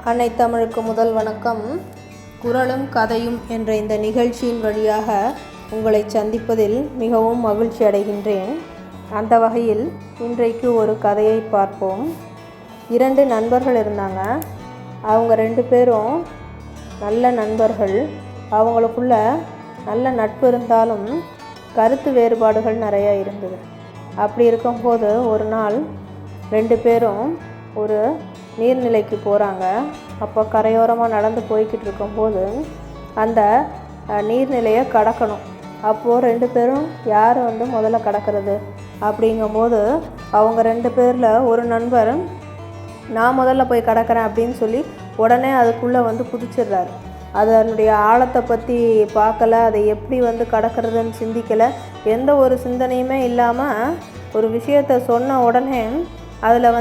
அன்னை தமிழுக்கு முதல் வணக்கம். குறளும் கதையும் என்ற இந்த நிகழ்ச்சியின் வழியாக உங்களை சந்திப்பதில் மிகவும் மகிழ்ச்சி அடைகின்றேன். அந்த வகையில் இன்றைக்கு ஒரு கதையை பார்ப்போம். 2 நண்பர்கள் இருந்தாங்க. அவங்க 2 பேரும் நல்ல நண்பர்கள். அவங்களுக்குள்ள நல்ல நட்பு இருந்தாலும் கருத்து வேறுபாடுகள் நிறையா இருந்தது. அப்படி இருக்கும்போது ஒரு நாள் 2 பேரும் ஒரு நீர்நிலைக்கு போகிறாங்க. அப்போ கரையோரமாக நடந்து போய்கிட்டு இருக்கும்போது அந்த நீர்நிலையை கடக்கணும். அப்போது 2 பேரும் யார் முதல்ல கடக்கிறது அப்படிங்கும்போது அவங்க 2 பேரில் ஒரு நண்பர் நான் முதல்ல போய் கடக்கிறேன் அப்படின்னு சொல்லி உடனே அதுக்குள்ளே குதிச்சிடுறாரு. அதனுடைய ஆழத்தை பற்றி பார்க்கல, அதை எப்படி கடக்கிறதுன்னு சிந்திக்கலை, எந்த ஒரு சிந்தனையுமே இல்லாமல் ஒரு விஷயத்தை சொன்ன உடனே அதில்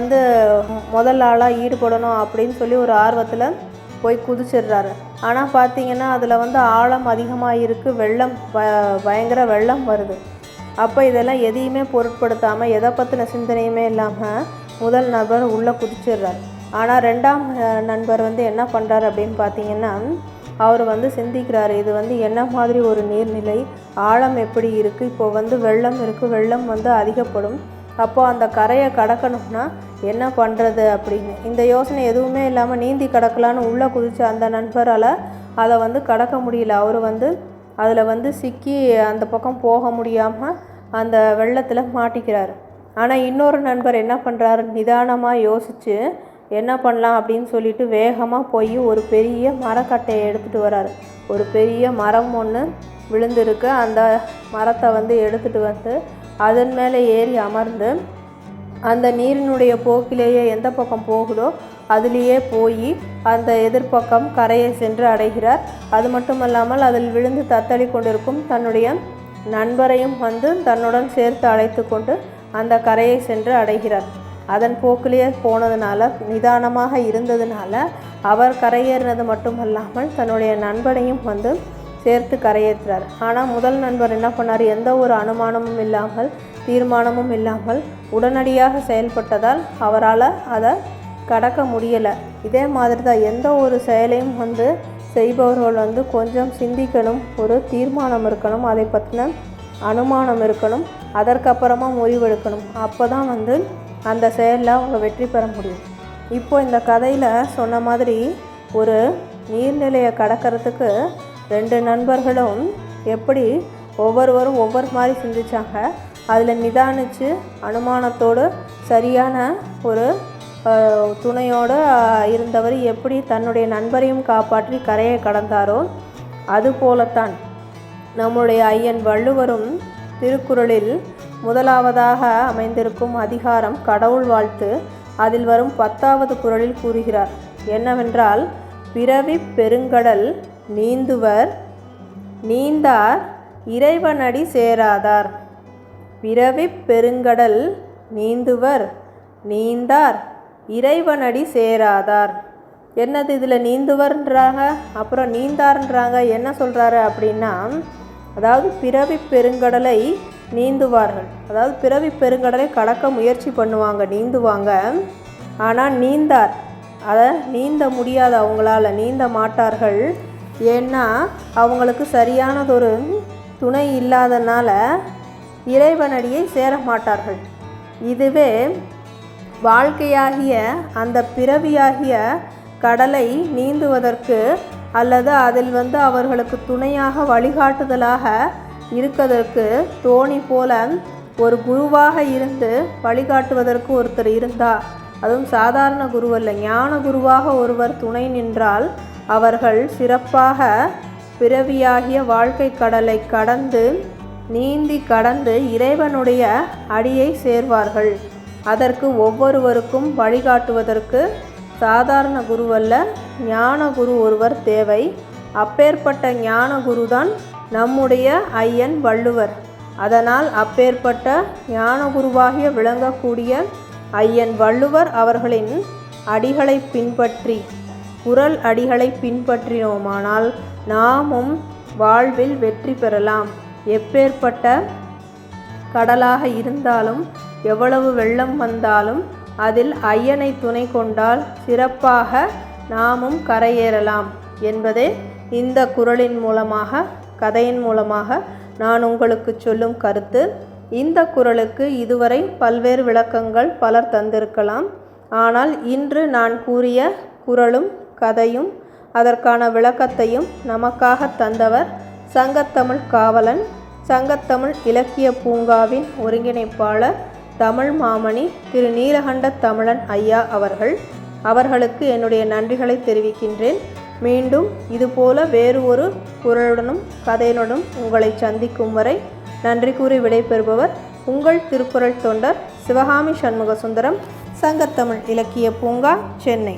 முதல் ஆளாக ஈடுபடணும் அப்படின்னு சொல்லி ஒரு ஆர்வத்தில் போய் குதிச்சிடுறாரு. ஆனால் பார்த்திங்கன்னா அதில் ஆழம் அதிகமாக இருக்குது, வெள்ளம் பயங்கர வெள்ளம் வருது. அப்போ இதெல்லாம் எதையுமே பொருட்படுத்தாமல், எதை பற்றின சிந்தனையுமே இல்லாமல் முதல் நபர் உள்ளே குதிச்சிடுறார். ஆனால் 2ஆம் நண்பர் என்ன பண்ணுறாரு அப்படின்னு பார்த்திங்கன்னா, அவர் சிந்திக்கிறாரு, இது என்ன மாதிரி ஒரு நீர்நிலை, ஆழம் எப்படி இருக்குது, இப்போது வெள்ளம் இருக்குது, வெள்ளம் அதிகப்படும், அப்போது அந்த கரையை கடக்கணும்னா என்ன பண்ணுறது அப்படின்னு. இந்த யோசனை எதுவுமே இல்லாமல் நீந்தி கடக்கலான்னு உள்ளே குதித்த அந்த நண்பரால் அதை கடக்க முடியல. அவர் அதில் சிக்கி அந்த பக்கம் போக முடியாமல் அந்த வெள்ளத்தில் மாட்டிக்கிறார். ஆனால் இன்னொரு நண்பர் என்ன பண்ணுறாரு, நிதானமாக யோசித்து என்ன பண்ணலாம் அப்படின்னு சொல்லிட்டு வேகமாக போய் ஒரு பெரிய மரக்கட்டையை எடுத்துகிட்டு வராரு. ஒரு பெரிய மரம் ஒன்று விழுந்திருக்கு. அந்த மரத்தை எடுத்துகிட்டு அதன் மேலே ஏறி அமர்ந்து அந்த நீரினுடைய போக்கிலேயே எந்த பக்கம் போகுதோ அதிலேயே போய் அந்த எதிர்ப்பக்கம் கரையை சென்று அடைகிறார். அது மட்டுமல்லாமல் அதில் விழுந்து தத்தளி கொண்டிருக்கும் தன்னுடைய நண்பரையும் தன்னுடன் சேர்த்து அழைத்து கொண்டு அந்த கரையை சென்று அடைகிறார். அதன் போக்கிலேயே போனதுனால, நிதானமாக இருந்ததுனால அவர் கரையேறினது மட்டுமல்லாமல் தன்னுடைய நண்பனையும் சேர்த்து கரையேற்றுறார். ஆனால் முதல் நண்பர் என்ன பண்ணார், எந்த ஒரு அனுமானமும் இல்லாமல், தீர்மானமும் இல்லாமல் உடனடியாக செயல்பட்டதால் அவரால் அதை கடக்க முடியலை. இதே மாதிரி தான் எந்த ஒரு செயலையும் செய்பவர்கள் கொஞ்சம் சிந்திக்கணும், ஒரு தீர்மானம் இருக்கணும், அதை பற்றின அனுமானம் இருக்கணும், அதற்கப்புறமா முடிவெடுக்கணும். அப்போ தான் அந்த செயலில் அவங்க வெற்றி பெற முடியும். இப்போது இந்த கதையில் சொன்ன மாதிரி ஒரு நீர்நிலையை கடக்கிறதுக்கு 2 நண்பர்களும் எப்படி ஒவ்வொருவரும் ஒவ்வொரு மாதிரி சிந்திச்சாங்க. அதில் நிதானித்து அனுமானத்தோடு சரியான ஒரு துணையோடு இருந்தவர் எப்படி தன்னுடைய நண்பரையும் காப்பாற்றி கரையை கடந்தாரோ, அதுபோலத்தான் நம்முடைய ஐயன் வள்ளுவரும் திருக்குறளில் முதலாவதாக அமைந்திருக்கும் அதிகாரம் கடவுள் வாழ்த்து, அதில் வரும் 10வது குறளில் கூறுகிறார் என்னவென்றால், பிறவி பெருங்கடல் நீந்துவர் நீந்தார் இறைவனடி சேராதார். பிறவி பெருங்கடல் நீந்துவர் நீந்தார் இறைவனடி சேராதார். என்னது இதில் நீந்துவர்ன்றாங்க, அப்புறம் நீந்தார்ன்றாங்க, என்ன சொல்கிறாரு அப்படின்னா, அதாவது பிறவி பெருங்கடலை நீந்துவார்கள், அதாவது பிறவி பெருங்கடலை கடக்க முயற்சி பண்ணுவாங்க, நீந்துவாங்க. ஆனால் நீந்தார், அதை நீந்த முடியாது, அவங்களால நீந்த மாட்டார்கள். ஏன்னா அவங்களுக்கு சரியானதொரு துணை இல்லாதனால இறைவனடியை சேர மாட்டார்கள். இதுவே வாழ்க்கையாகிய அந்த பிறவியாகிய கடலை நீந்துவதற்கு அல்லது அதில் அவர்களுக்கு துணையாக வழிகாட்டுதலாக இருக்கதற்கு தோணி போல ஒரு குருவாக இருந்து வழிகாட்டுவதற்கு ஒருத்தர் இருந்தால், அதுவும் சாதாரண குருவல்ல, ஞான குருவாக ஒருவர் துணை நின்றால் அவர்கள் சிறப்பாக பிறவியாகிய வாழ்க்கை கடலை கடந்து நீந்தி கடந்து இறைவனுடைய அடியை சேர்வார்கள். அதற்கு ஒவ்வொருவருக்கும் வழிகாட்டுவதற்கு சாதாரண குருவல்ல, ஞான குரு ஒருவர் தேவை. அப்பேற்பட்ட ஞான குருதான் நம்முடைய ஐயன் வள்ளுவர். அதனால் அப்பேற்பட்ட ஞான குருவாகிய விளங்கக்கூடிய ஐயன் வள்ளுவர் அவர்களின் அடிகளை பின்பற்றி, குறள் அடிகளை பின்பற்றினோமானால் நாமும் வாழ்வில் வெற்றி பெறலாம். எப்பேற்பட்ட கடலாக இருந்தாலும், எவ்வளவு வெள்ளம் வந்தாலும் அதில் ஐயனை துணை கொண்டால் சிறப்பாக நாமும் கரையேறலாம் என்பதே இந்த குறளின் மூலமாக, கதையின் மூலமாக நான் உங்களுக்கு சொல்லும் கருத்து. இந்த குறளுக்கு இதுவரை பல்வேறு விளக்கங்கள் பலர் தந்திருக்கலாம். ஆனால் இன்று நான் கூறிய குறளும் கதையும் அதற்கான விளக்கத்தையும் நமக்காக தந்தவர் சங்கத்தமிழ் காவலன், சங்கத்தமிழ் இலக்கிய பூங்காவின் ஒருங்கிணைப்பாளர், தமிழ் மாமணி திரு நீலகண்ட தமிழன் ஐயா அவர்களுக்கு என்னுடைய நன்றிகளை தெரிவிக்கின்றேன். மீண்டும் இதுபோல வேறு ஒரு குறளுடனும் கதையினுடன் உங்களை சந்திக்கும் வரை நன்றி கூறி விடைபெறுபவர் உங்கள் திருக்குறள் தொண்டர் சிவகாமி சண்முக சுந்தரம், சங்கத்தமிழ் இலக்கிய பூங்கா, சென்னை.